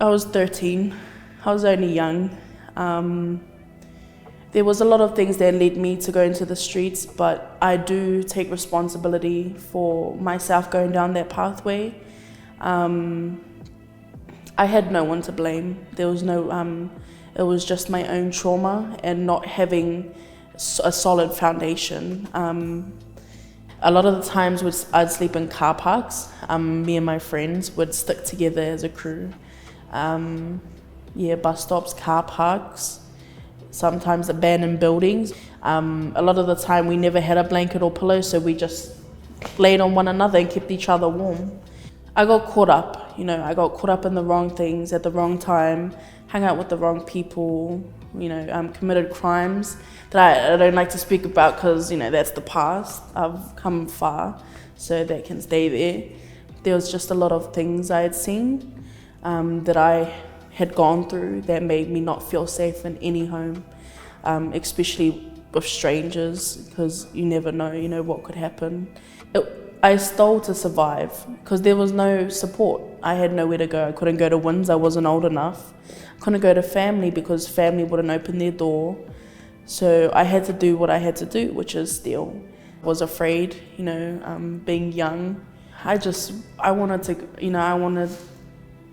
I was 13. I was only young. There was a lot of things that led me to go into the streets, but I do take responsibility for myself going down that pathway. I had no one to blame. There was no, it was just my own trauma and not having a solid foundation. A lot of the times I'd sleep in car parks. Me and my friends would stick together as a crew. Bus stops, car parks, sometimes abandoned buildings. A lot of the time we never had a blanket or pillow, so we just laid on one another and kept each other warm. I got caught up, I got caught up in the wrong things at the wrong time, hung out with the wrong people, committed crimes that I don't like to speak about because, that's the past. I've come far, so that can stay there. There was just a lot of things I had seen that I had gone through that made me not feel safe in any home, especially with strangers, because you never know, what could happen. I stole to survive because there was no support. I had nowhere to go. I couldn't go to WINS, I wasn't old enough. I couldn't go to family because family wouldn't open their door. So I had to do what I had to do, which is steal. I was afraid, being young. I wanted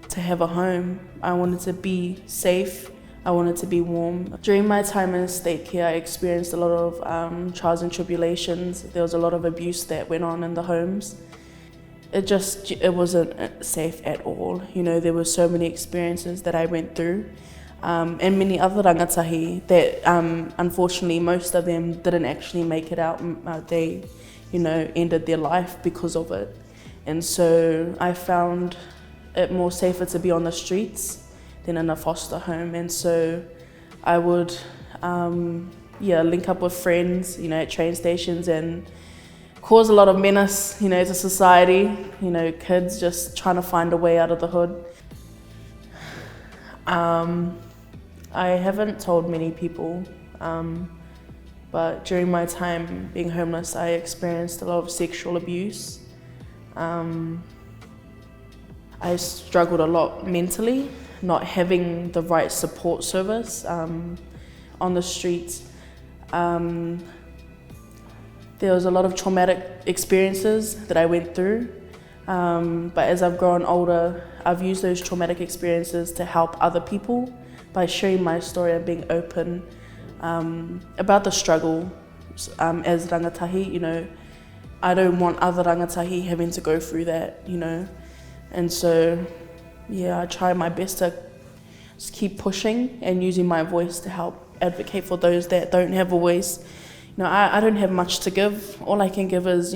to have a home. I wanted to be safe. I wanted to be warm. During my time in state care, I experienced a lot of trials and tribulations. There was a lot of abuse that went on in the homes. It wasn't safe at all. There were so many experiences that I went through, and many other rangatahi that unfortunately most of them didn't actually make it out. They, ended their life because of it. And so I found it more safer to be on the streets than in a foster home. And so I would link up with friends, at train stations and cause a lot of menace, to society, kids just trying to find a way out of the hood. I haven't told many people, but during my time being homeless, I experienced a lot of sexual abuse. I struggled a lot mentally, not having the right support service on the streets. There was a lot of traumatic experiences that I went through, but as I've grown older, I've used those traumatic experiences to help other people by sharing my story and being open about the struggle as rangatahi. I don't want other rangatahi having to go through that, And so, I try my best to just keep pushing and using my voice to help advocate for those that don't have a voice. I don't have much to give. All I can give is,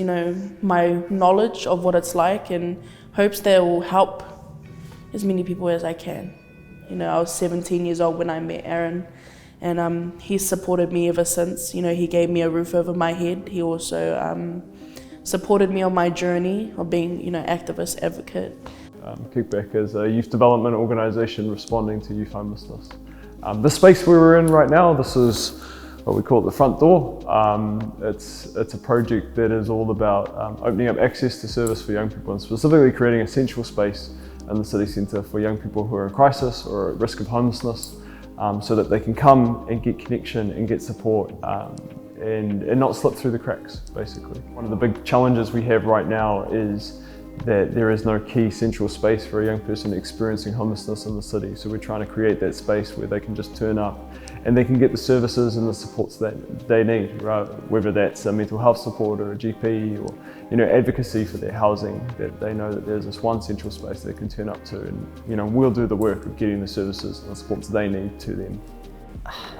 my knowledge of what it's like and hopes that it will help as many people as I can. I was 17 years old when I met Aaron, and he's supported me ever since. He gave me a roof over my head. He also supported me on my journey of being, activist advocate. Kickback is a youth development organisation responding to youth homelessness. The space we we're in right now, this is what we call the front door. It's a project that is all about opening up access to service for young people and specifically creating a central space in the city centre for young people who are in crisis or at risk of homelessness, so that they can come and get connection and get support and not slip through the cracks, basically. One of the big challenges we have right now is that there is no key central space for a young person experiencing homelessness in the city. So we're trying to create that space where they can just turn up and they can get the services and the supports that they need, right? Whether that's a mental health support or a GP or advocacy for their housing, that they know that there's this one central space they can turn up to, and we'll do the work of getting the services and the supports they need to them.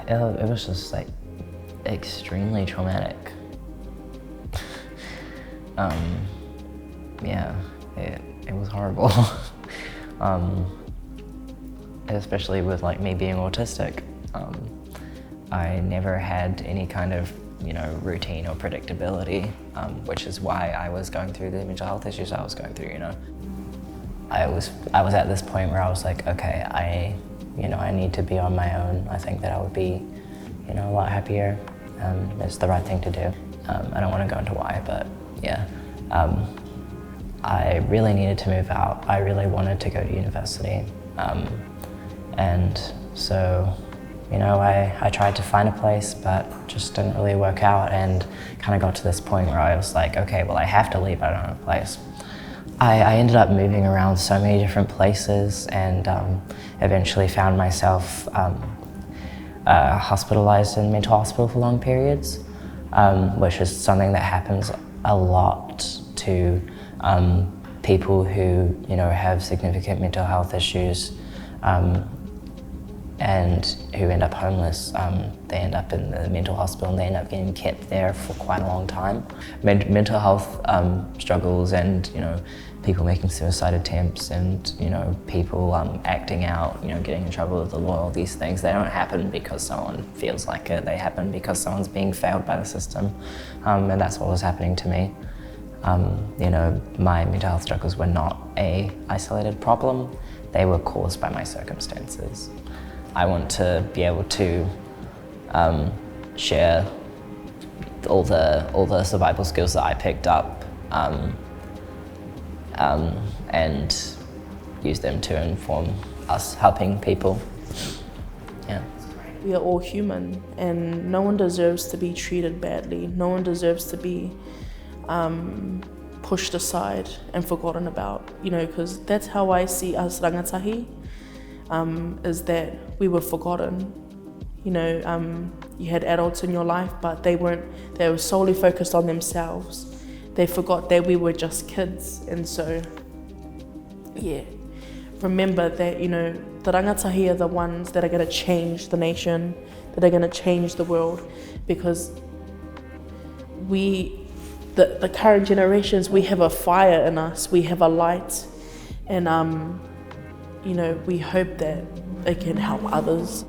It was just extremely traumatic. It was horrible. Especially with me being autistic. I never had any kind of routine or predictability, which is why I was going through the mental health issues I was going through. I was at this point where I was like, okay, I need to be on my own. I think that I would be a lot happier. It's the right thing to do. I don't want to go into why, but yeah. I really needed to move out. I really wanted to go to university. And so, you know, I tried to find a place, but just didn't really work out, and kind of got to this point where I was like, okay, well, I have to leave, I don't have a place. I ended up moving around so many different places, and eventually found myself hospitalized in mental hospital for long periods, which is something that happens a lot to people who, you know, have significant mental health issues, and who end up homeless. They end up in the mental hospital and they end up getting kept there for quite a long time. Mental health struggles, and, you know, people making suicide attempts, and, you know, people acting out, you know, getting in trouble with the law, all these things, they don't happen because someone feels like it. They happen because someone's being failed by the system, and that's what was happening to me. You know, my mental health struggles were not an isolated problem. They were caused by my circumstances. I want to be able to share all the survival skills that I picked up, and use them to inform us helping people. Yeah. We are all human, and no one deserves to be treated badly. No one deserves to be pushed aside and forgotten about, you know, because that's how I see us Rangatahi, is that we were forgotten. You know, you had adults in your life, but they were solely focused on themselves. They forgot that we were just kids. And so, yeah, remember that, you know, the Rangatahi are the ones that are going to change the nation, that are going to change the world, because the current generations, we have a fire in us, we have a light, and you know, we hope that it can help others.